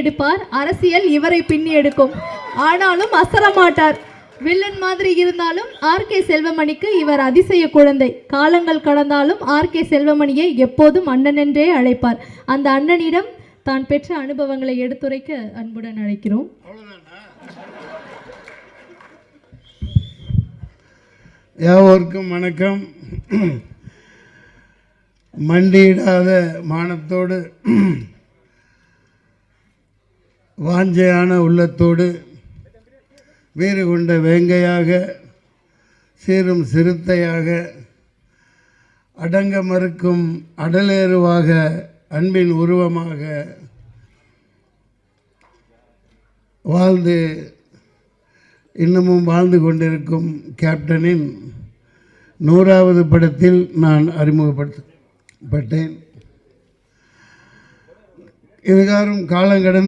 எடுப்பார், அரசியல் இவரை பின்னி எடுக்கும். ஆனாலும் அசர மாட்டார். வில்லன் மாதிரி இருந்தாலும் ஆர்.கே. செல்வமணிக்கு இவர் அதிசய குழந்தை. காலங்கள் கடந்தாலும் ஆர்.கே. செல்வமணியை எப்போதும் அண்ணன் என்றே அழைப்பார். அந்த அண்ணனிடம் தான் பெற்ற அனுபவங்களை எடுத்துரைக்க அன்புடன் அழைக்கிறோம். யாவருக்கும் வணக்கம். மண்டியிடாத மானத்தோடு, வாஞ்சையான உள்ளத்தோடு, வீறு கொண்ட வேங்கையாக, சீரும் சிறுத்தையாக, அடங்க மறுக்கும் அடலேறுவாக, அன்பின் உருவமாக வாழ்ந்து இன்னமும் வாழ்ந்து கொண்டிருக்கும் கேப்டனின் 100வது படத்தில் நான் அறிமுகப்படுத்தப்பட்டேன். இதுகாரும் காலங்கடந்து